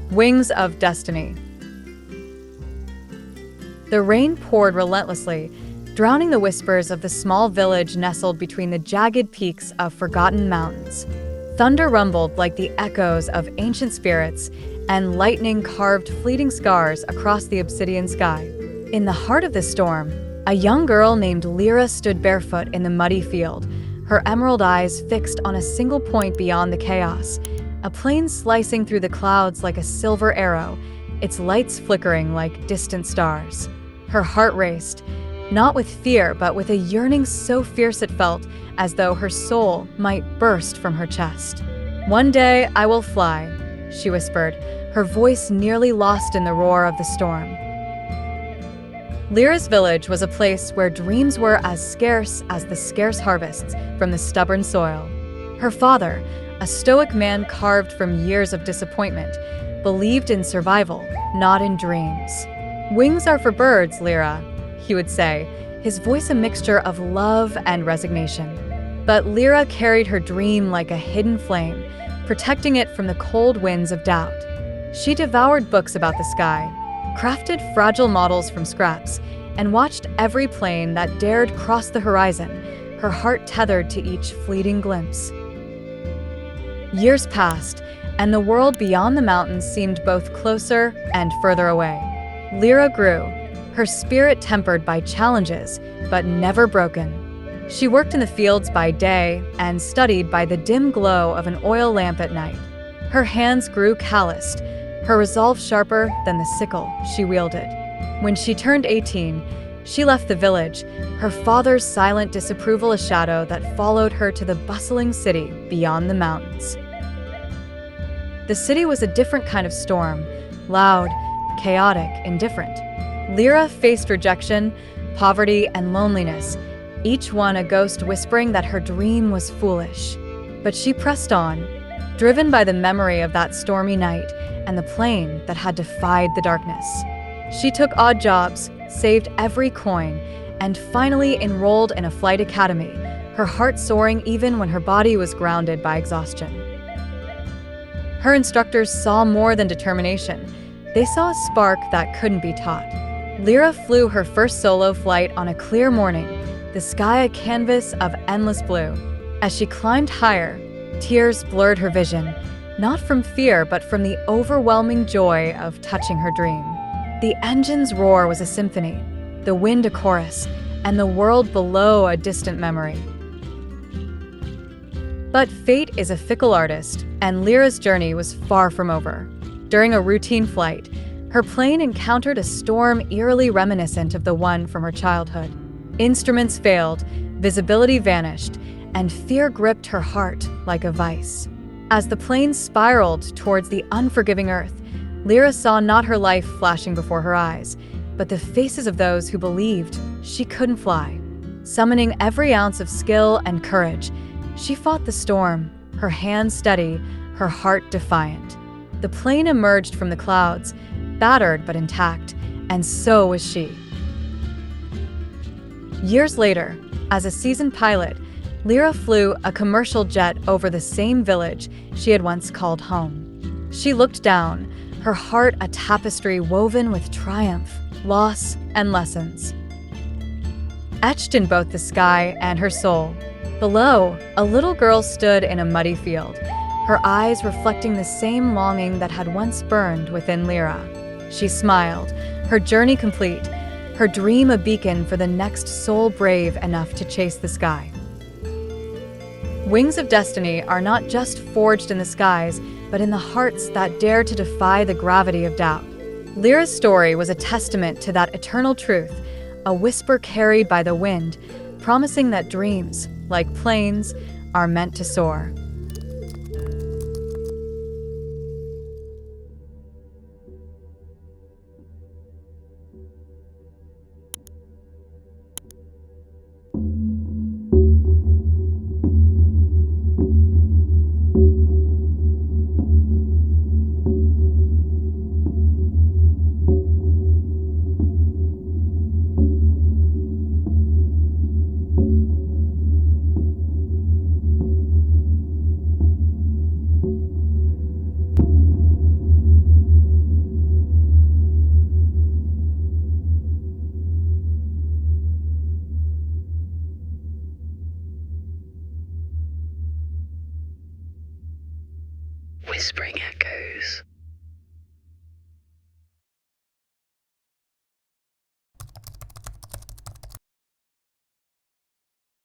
Wings of Destiny. The rain poured relentlessly, drowning the whispers of the small village nestled between the jagged peaks of forgotten mountains. Thunder rumbled like the echoes of ancient spirits, and lightning carved fleeting scars across the obsidian sky. In the heart of the storm, a young girl named Lyra stood barefoot in the muddy field, her emerald eyes fixed on a single point beyond the chaos, a plane slicing through the clouds like a silver arrow, its lights flickering like distant stars. Her heart raced, not with fear, but with a yearning so fierce it felt as though her soul might burst from her chest. "One day I will fly," she whispered, her voice nearly lost in the roar of the storm. Lyra's village was a place where dreams were as scarce as the scarce harvests from the stubborn soil. Her father, a stoic man carved from years of disappointment, believed in survival, not in dreams. "Wings are for birds, Lyra," he would say, his voice a mixture of love and resignation. But Lyra carried her dream like a hidden flame, protecting it from the cold winds of doubt. She devoured books about the sky, crafted fragile models from scraps, and watched every plane that dared cross the horizon, her heart tethered to each fleeting glimpse. Years passed, and the world beyond the mountains seemed both closer and further away. Lyra grew, her spirit tempered by challenges, but never broken. She worked in the fields by day and studied by the dim glow of an oil lamp at night. Her hands grew calloused, her resolve sharper than the sickle she wielded. When she turned 18, she left the village, her father's silent disapproval a shadow that followed her to the bustling city beyond the mountains. The city was a different kind of storm, loud, chaotic, indifferent. Lyra faced rejection, poverty, and loneliness, each one a ghost whispering that her dream was foolish. But she pressed on, driven by the memory of that stormy night and the plane that had defied the darkness. She took odd jobs, saved every coin, and finally enrolled in a flight academy, her heart soaring even when her body was grounded by exhaustion. Her instructors saw more than determination. They saw a spark that couldn't be taught. Lyra flew her first solo flight on a clear morning, the sky a canvas of endless blue. As she climbed higher, tears blurred her vision, not from fear but from the overwhelming joy of touching her dream. The engine's roar was a symphony, the wind a chorus, and the world below a distant memory. But fate is a fickle artist, and Lyra's journey was far from over. During a routine flight, her plane encountered a storm eerily reminiscent of the one from her childhood. Instruments failed, visibility vanished, and fear gripped her heart like a vice. As the plane spiraled towards the unforgiving earth, Lyra saw not her life flashing before her eyes, but the faces of those who believed she couldn't fly. Summoning every ounce of skill and courage, she fought the storm, her hands steady, her heart defiant. The plane emerged from the clouds, battered but intact, and so was she. Years later, as a seasoned pilot, Lyra flew a commercial jet over the same village she had once called home. She looked down, her heart a tapestry woven with triumph, loss, and lessons. Etched in both the sky and her soul, below, a little girl stood in a muddy field, her eyes reflecting the same longing that had once burned within Lyra. She smiled, her journey complete, her dream a beacon for the next soul brave enough to chase the sky. Wings of Destiny are not just forged in the skies, but in the hearts that dare to defy the gravity of doubt. Lyra's story was a testament to that eternal truth, a whisper carried by the wind, promising that dreams, like planes, are meant to soar. whispering echoes